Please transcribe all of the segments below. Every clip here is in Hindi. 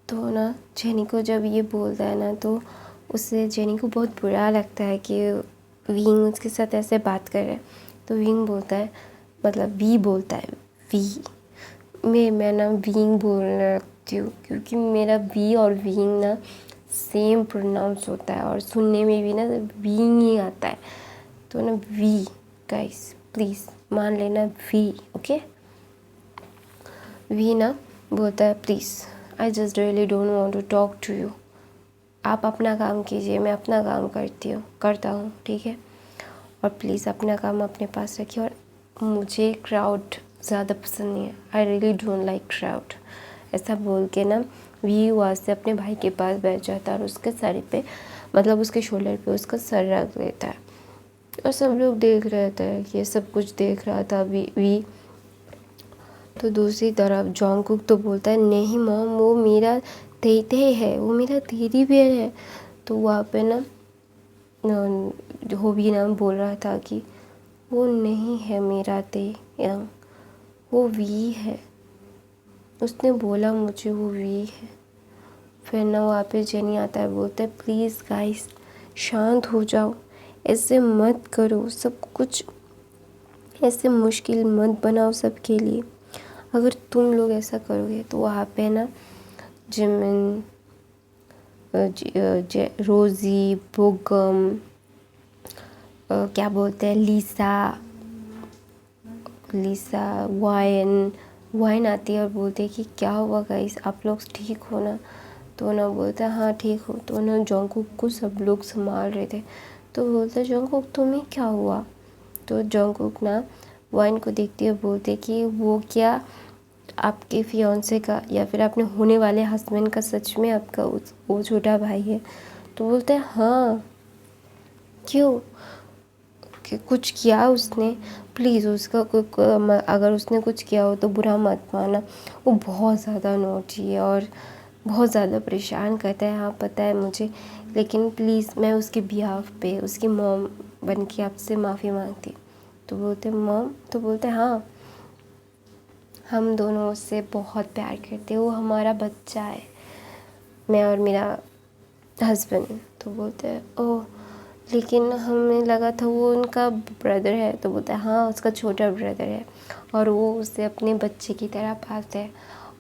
तो ना जेनी को जब ये बोलता है ना तो उससे जेनी को बहुत बुरा लगता है कि विंग उसके साथ ऐसे बात कर रहा है। तो विंग बोलता है, मतलब वी बोलता है, वी मैं ना विंग बोलने लगती हूँ क्योंकि मेरा वी और विंग ना सेम प्रोनाउंस होता है और सुनने में भी ना विंग ही आता है। तो ना वी गाइस प्लीज़ मान लेना वी, ओके। वी ना बोलता है, please I just really don't want to talk to you. आप अपना काम कीजिए, मैं अपना काम करता हूँ, ठीक है। और प्लीज़ अपना काम अपने पास रखिए। और मुझे क्राउड ज़्यादा पसंद नहीं है, I really don't like crowd. ऐसा बोल के ना वी वहाँ से अपने भाई के पास बैठ जाता है और उसके सर पे, मतलब उसके शोल्डर पे उसका सर रख देता है। और सब लोग देख रहे थे, ये सब कुछ देख रहा था वी। तो दूसरी तरफ जॉन्गकुक तो बोलता है, नहीं मॉम, वो मेरा तेते है, वो मेरा टेडी बेयर है। तो वहाँ पे ना हो भी ना बोल रहा था कि वो नहीं है मेरा यंग, वो वी है। उसने बोला मुझे वो वी है। फिर ना वहाँ पे जेनी आता है, बोलता है, प्लीज़ गाइस शांत हो जाओ, ऐसे मत करो, सब कुछ ऐसे मुश्किल मत बनाओ सबके लिए। अगर तुम लोग ऐसा करोगे तो वहाँ पे ना जिमिन, रोज़ी, बोगम, क्या बोलते हैं, लीसा, वाइन आती है और बोलते हैं कि क्या हुआ गाइस, आप लोग ठीक हो ना। तो ना बोलता है, हाँ ठीक हो। तो ना जॉन्गकुक को सब लोग संभाल रहे थे। तो बोलता है, जॉन्गकुक तुम्हें क्या हुआ। तो जॉन्गकुक ना वाइन को देखते हुए बोलते कि वो क्या आपके फियांसे का या फिर आपने होने वाले हस्बैंड का सच में आपका वो छोटा भाई है। तो बोलते हैं, हाँ क्यों, कि कुछ किया उसने, प्लीज़ उसका अगर उसने कुछ किया हो तो बुरा मत माना। वो बहुत ज़्यादा नोटी है और बहुत ज़्यादा परेशान करता है, हाँ पता है मुझे, लेकिन प्लीज़ मैं उसके बिहाफ पे उसकी मॉम बन के आपसे माफ़ी मांगती। तो बोलते मॉम, तो बोलते हाँ हम दोनों उससे बहुत प्यार करते हैं, वो हमारा बच्चा है, मैं और मेरा हस्बैंड। तो बोलते हैं, ओह लेकिन हमें लगा था वो उनका ब्रदर है। तो बोलता है, हाँ उसका छोटा ब्रदर है और वो उसे अपने बच्चे की तरह पालता है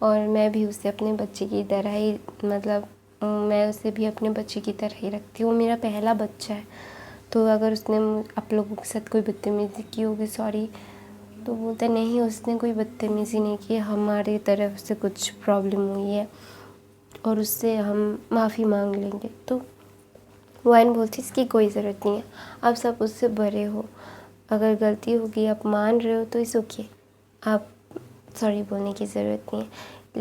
और मैं भी उसे अपने बच्चे की तरह ही, मतलब मैं उसे भी अपने बच्चे की तरह ही रखती हूँ, मेरा पहला बच्चा है। तो अगर उसने आप लोगों के साथ कोई बदतमीज़ी की होगी सॉरी। तो बोलता नहीं उसने कोई बदतमीज़ी नहीं की, हमारी तरफ से कुछ प्रॉब्लम हुई है और उससे हम माफ़ी मांग लेंगे। तो वाइन बोलती इसकी कोई ज़रूरत नहीं है, आप सब उससे बड़े हो, अगर गलती होगी आप मान रहे हो तो इस ओके, आप सॉरी बोलने की ज़रूरत नहीं है।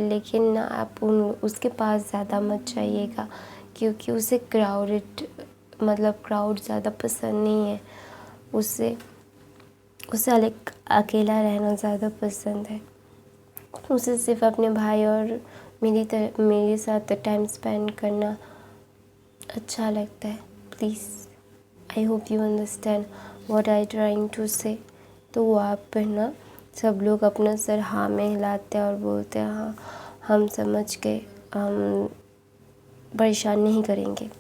लेकिन ना आप उसके पास ज़्यादा मत जाइएगा क्योंकि उसे क्राउड ज़्यादा पसंद नहीं है, उसे अलग अकेला रहना ज़्यादा पसंद है। उसे सिर्फ अपने भाई और मेरे साथ टाइम स्पेंड करना अच्छा लगता है। Please I hope you understand what I trying to say. तो वहाँ पर ना सब लोग अपना सर हाँ में हिलाते हैं और बोलते हैं, हाँ हम समझ गए, हम परेशान नहीं करेंगे।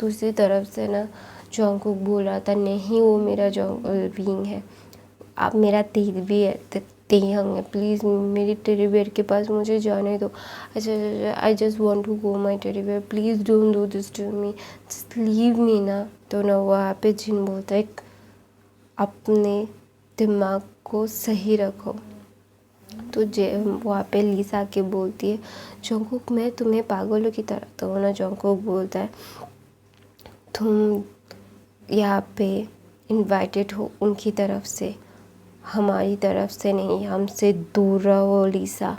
दूसरी तरफ से ना जॉन्गकुक बोल रहा था, नहीं वो मेरा विंग है, आप मेरा तेहंग है, प्लीज़ मेरी टेडी बेयर के पास मुझे जाने दो। अच्छा I just want to go my teddy bear, please don't do this to me, just leave me ना। तो ना वहाँ पे जिन बोलता है, अपने दिमाग को सही रखो। तो वहाँ पे लीसा के बोलती है, जॉन्गकुक मैं तुम्हें पागलों की तरह। तो ना जॉन्गकुक बोलता है, तुम यहाँ पे इनवाइटेड हो उनकी तरफ से, हमारी तरफ से नहीं, हमसे दूर रहो लीसा,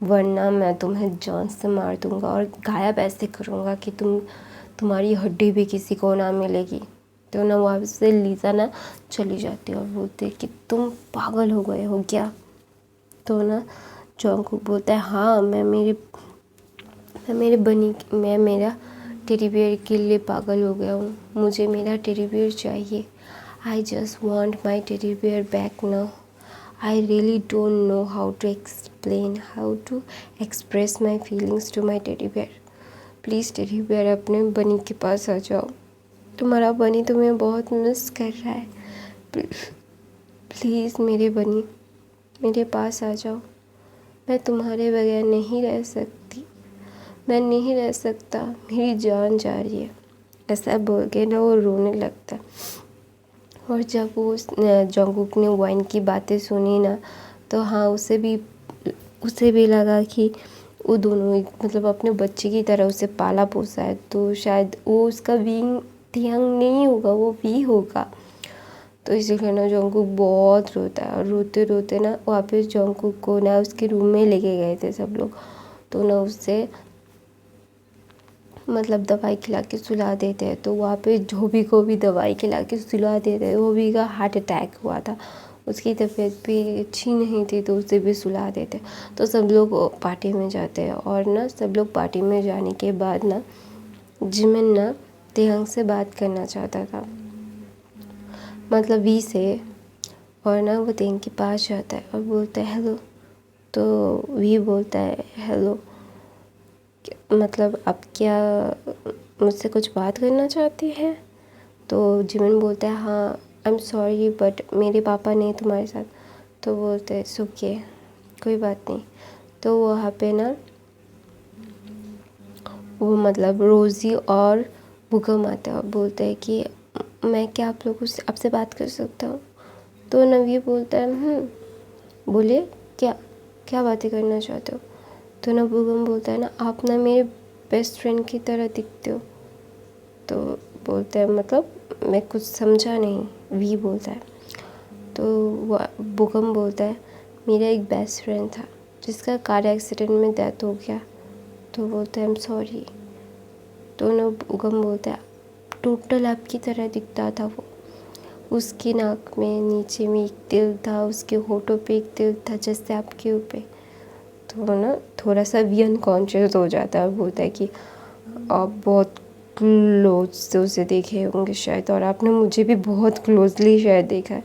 वरना मैं तुम्हें जान से मार दूँगा और गायब ऐसे करूँगा कि तुम्हारी हड्डी भी किसी को ना मिलेगी। तो ना वहाँ से लीसा ना चली जाती है और बोलती है कि तुम पागल हो गए हो क्या। तो ना जॉन्गकुक बोलता है, हाँ मैं मेरा टेडी बियर के लिए पागल हो गया हूँ, मुझे मेरा टेडी बियर चाहिए। I just want my teddy bear back now. I really don't know how to express my feelings to my teddy bear. Please teddy bear अपने बनी के पास आ जाओ, तुम्हारा बनी तुम्हें बहुत मिस कर रहा है। प्लीज़ मेरे बनी मेरे पास आ जाओ, मैं तुम्हारे बगैर नहीं रह सकती, मैं नहीं रह सकता, मेरी जान जा रही है। ऐसा बोल के ना वो रोने लगता। और जब वो जंगकुक ने वाइन की बातें सुनी ना, तो हाँ उसे भी लगा कि वो दोनों मतलब अपने बच्चे की तरह उसे पाला पोसा है, तो शायद वो उसका बीइंग थियांग नहीं होगा, वो वी होगा। तो इसीलिए ना जंगकुक बहुत रोता है, और रोते रोते ना वापस जंगकुक को ना उसके रूम में लेके गए थे सब लोग। तो ना उससे मतलब दवाई खिला के सुला देते हैं। तो वहाँ पे धोबी को भी दवाई खिला के सुला देते हैं। धोबी का हार्ट अटैक हुआ था, उसकी तबीयत भी अच्छी नहीं थी, तो उसे भी सुला देते। तो सब लोग पार्टी में जाते हैं, और ना सब लोग पार्टी में जाने के बाद ना जिमिन ना तेहंग से बात करना चाहता था, मतलब वी से। और ना वो तेहंग के पास जाता है और बोलता है हेलो। तो वी बोलता है हेलो, मतलब आप क्या मुझसे कुछ बात करना चाहती हैं? तो जिमिन बोलता है हाँ आई एम सॉरी बट मेरे पापा नहीं तुम्हारे साथ। तो बोलते हैं सुखे कोई बात नहीं। तो वहाँ पे ना वो मतलब रोज़ी और बुगम आते हैं और बोलते हैं कि मैं क्या आप लोगों से आपसे बात कर सकता हूँ? तो नवी बोलता है बोलिए क्या क्या बातें करना चाहते हो? तो ना बुगम बोलता है ना आप ना मेरे बेस्ट फ्रेंड की तरह दिखते हो। तो बोलता है मतलब मैं कुछ समझा नहीं, वी बोलता है। तो बुगम बोलता है मेरा एक बेस्ट फ्रेंड था जिसका कार एक्सीडेंट में डेथ हो गया। तो बोलता है आई एम सॉरी। तो ना बुगम बोलता है टोटल आपकी तरह दिखता था वो, उसकी नाक में नीचे में एक तिल था, उसके होठों पे एक तिल था जैसे आपके ऊपर। तो ना थोड़ा सा भी अनकॉन्शियस हो जाता है, बोलता है कि आप बहुत क्लोज से उसे देखे होंगे शायद, और आपने मुझे भी बहुत क्लोजली शायद देखा है।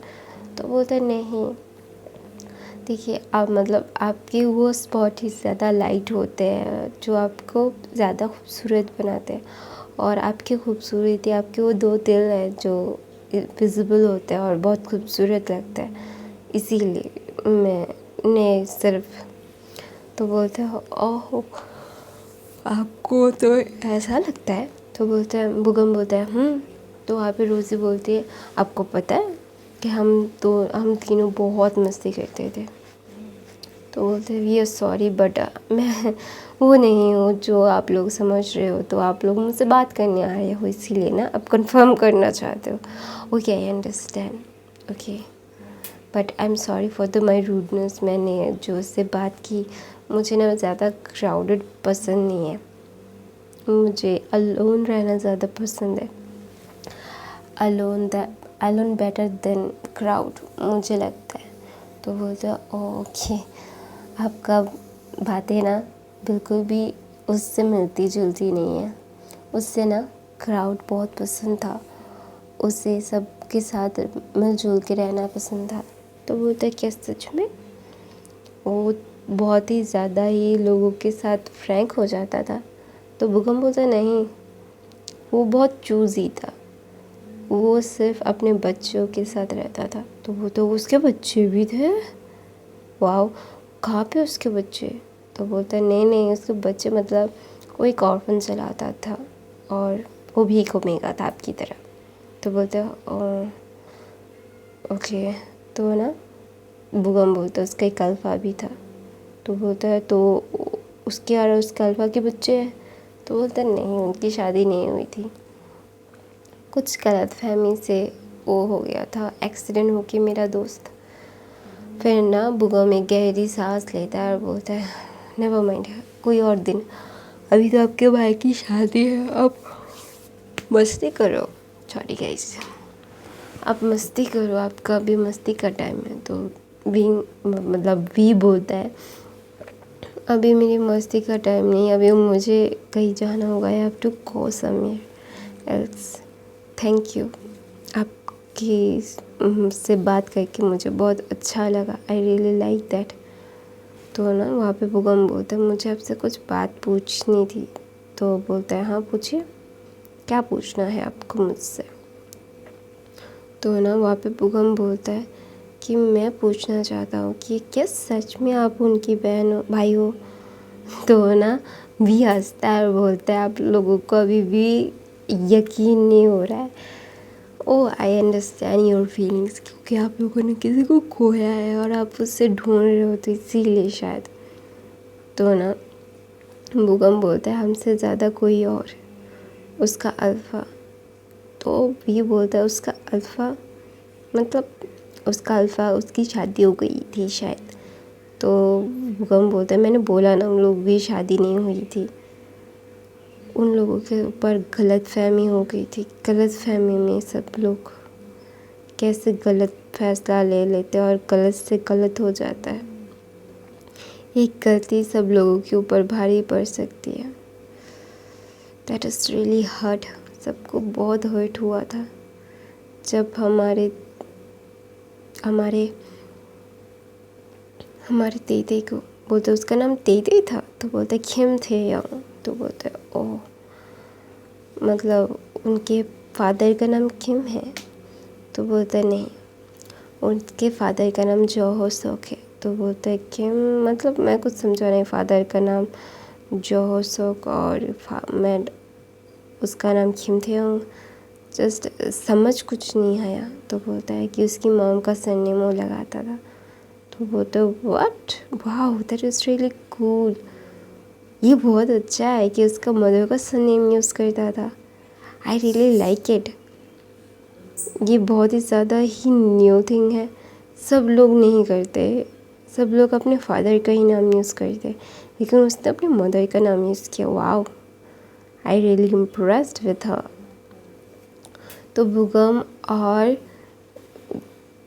तो बोलता है नहीं देखिए आप मतलब आपके वो स्पॉट ही ज़्यादा लाइट होते हैं जो आपको ज़्यादा खूबसूरत बनाते हैं, और आपकी खूबसूरती आपके वो दो तिल है जो विजिबल होते हैं और बहुत खूबसूरत लगता है, इसीलिए मैंने सिर्फ। तो बोलते हैं ओह आपको तो ऐसा लगता है? तो बोलते हैं बुगम बोलता है तो वहाँ पे रोज़ी बोलती है आपको पता है कि हम तीनों बहुत मस्ती करते थे। तो बोलते हैं वी आर सॉरी बट मैं वो नहीं हूँ जो आप लोग समझ रहे हो, तो आप लोग मुझसे बात करने आए हो इसीलिए ना आप कंफर्म करना चाहते हो। Okay I understand okay but I am sorry for the my rudeness. मैंने जो उससे बात की, मुझे ना ज़्यादा क्राउडेड पसंद नहीं है, मुझे अलोन रहना ज़्यादा पसंद है। अलोन बेटर देन क्राउड मुझे लगता है। तो बोलते हैं ओके आपका बातें ना बिल्कुल भी उससे मिलती जुलती नहीं है। उससे ना क्राउड बहुत पसंद था, उसे सबके साथ मिलजुल के रहना पसंद था। तो बोलते हैं क्या सच में? वो बहुत ही ज़्यादा ही लोगों के साथ फ्रैंक हो जाता था। तो बुगम बोलता नहीं वो बहुत चूज़ी था, वो सिर्फ अपने बच्चों के साथ रहता था। तो वो तो उसके बच्चे भी थे? वाह कहाँ पे उसके बच्चे? तो बोलता नहीं उसके बच्चे मतलब वो एक ऑर्फन चलाता था और वो भी घूमेगा था आपकी तरह। तो बोलते ओके। तो ना बुगम बोलता उसका एक अल्फ़ा भी था। तो बोलता है तो उसके और उसके अल्फ़ा के बच्चे हैं? तो बोलता नहीं उनकी शादी नहीं हुई थी, कुछ गलतफहमी से वो हो गया था, एक्सीडेंट हो के मेरा दोस्त। फिर ना बुगम एक गहरी सांस लेता है और बोलता है नेवर माइंड कोई और दिन, अभी तो आपके भाई की शादी है, आप मस्ती करो। सॉरी गाइस आप मस्ती करो, आपका अभी मस्ती का टाइम है। तो वी बोलता है अभी मेरी मस्ती का टाइम नहीं, अभी मुझे कहीं जाना होगा, I have to go somewhere else. Thank you आपकी से बात करके मुझे बहुत अच्छा लगा। I really like that. तो ना वहाँ पे बुगम बोलता है मुझे आपसे कुछ बात पूछनी थी। तो बोलता है हाँ पूछिए, क्या पूछना है आपको मुझसे। तो ना वहाँ पे बुगम बोलता है कि मैं पूछना चाहता हूँ कि क्या सच में आप उनकी बहन हो, भाई हो। तो ना भी हंसता है और बोलता है आप लोगों को अभी भी यकीन नहीं हो रहा है। ओ आई अंडरस्टैंड योर फीलिंग्स, क्योंकि आप लोगों ने किसी को खोया है और आप उससे ढूंढ रहे हो, तो इसीलिए शायद। तो ना बुगम बोलता है हमसे ज़्यादा कोई और, उसका अल्फ़ा। तो भी बोलता है उसका अल्फ़ा मतलब उसका अल्फ़ा, उसकी शादी हो गई थी शायद। तो बुगम बोलता है मैंने बोला ना उन लोगों की शादी नहीं हुई थी, उन लोगों के ऊपर गलतफहमी हो गई थी। गलतफहमी में सब लोग कैसे गलत फैसला ले लेते हैं और गलत से गलत हो जाता है। एक गलती सब लोगों के ऊपर भारी पड़ सकती है। That is really hurt. सबको बहुत हर्ट हुआ था जब हमारे तेते को बोलते उसका नाम तेते था, तो बोलते खिम थे यंग। तो बोलते ओह मतलब उनके फादर का नाम किम है। तो बोलता नहीं, उनके फादर का नाम जो हो सोक है। तो बोलता है किम मतलब मैं कुछ समझा नहीं, फादर का नाम जो हो सोक और मैं उसका नाम किम थे, जस्ट समझ कुछ नहीं आया। तो बोलता है कि उसकी मॉम का सरनेम वो लगाता था। तो बोलते what, wow that is really cool. ये बहुत अच्छा है कि उसका मदर का सरनेम यूज़ करता था। आई रियली लाइक इट। ये बहुत ही ज़्यादा ही न्यू थिंग है, सब लोग नहीं करते। सब लोग अपने फादर का ही नाम यूज़ करते, लेकिन उसने अपने मदर का नाम यूज़ किया। Wow, I really impressed with her. तो बुगम और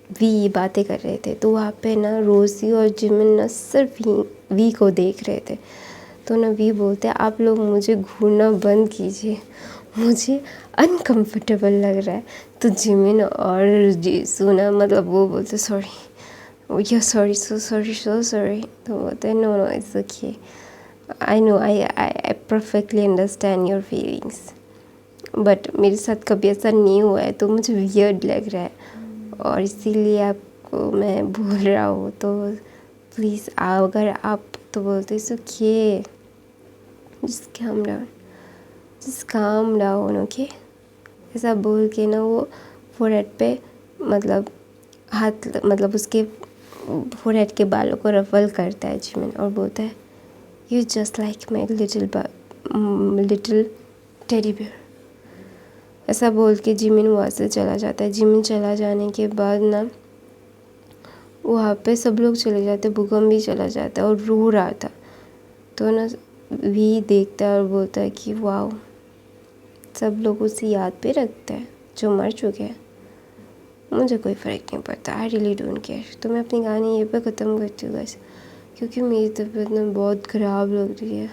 वी बातें कर रहे थे, तो वहाँ पे ना रोज़ी और जिमिन ना सिर्फ वी को देख रहे थे। तो ना वी बोलते हैं आप लोग मुझे घूरना बंद कीजिए, मुझे अनकंफर्टेबल लग रहा है। तो जिमिन और जीसू ना मतलब वो बोलते सॉरी, या sorry, so sorry, so sorry. तो बोलते हैं no no it's okay, I know, I perfectly understand your feelings, but मेरे साथ कभी ऐसा नहीं हुआ है तो मुझे वियर्ड लग रहा है और इसीलिए आपको मैं बोल रहा हूँ। तो प्लीज़ अगर आप, तो बोलते सुखिए, जस्ट काम डाउन ओके। ऐसा बोल के ना वो फोरहेड पे मतलब हाथ मतलब उसके फोरहेड के बालों को रफल करता है जिमिन और बोलता है you just like my little teddy bear. ऐसा बोल के जिमिन वहाँ से चला जाता है। जिमिन चला जाने के बाद ना वहाँ पे सब लोग चले जाते, बुगम भी चला जाता है और रो रहा था। तो ना भी देखता है और बोलता है कि वाओ, सब लोग उसे याद पे रखते हैं जो मर चुके हैं, मुझे कोई फ़र्क नहीं पड़ता, आई रियली डोंट केयर। तो मैं अपनी कहानी यहीं पे ख़त्म करती हूँ गाइस, क्योंकि मेरी तबीयत ना बहुत ख़राब लग रही है।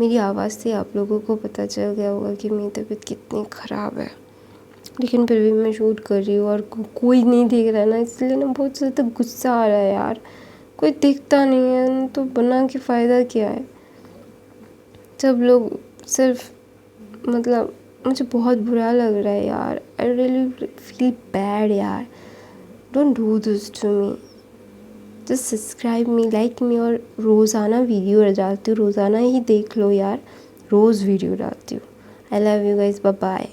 मेरी आवाज़ से आप लोगों को पता चल गया होगा कि मेरी तबीयत कितनी ख़राब है, लेकिन फिर भी मैं शूट कर रही हूँ और कोई नहीं देख रहा है ना, इसलिए ना बहुत ज़्यादा गुस्सा आ रहा है यार। कोई देखता नहीं है तो बना के फ़ायदा क्या है। सब लोग सिर्फ मतलब मुझे बहुत बुरा लग रहा है यार। आई रियली फील बैड यार। Don't do this to me, just subscribe me, like me, और रोज़ाना वीडियो डालती हूँ, रोज़ाना ही देख लो यार, रोज़ वीडियो डालती हूँ। I love you guys, bye bye.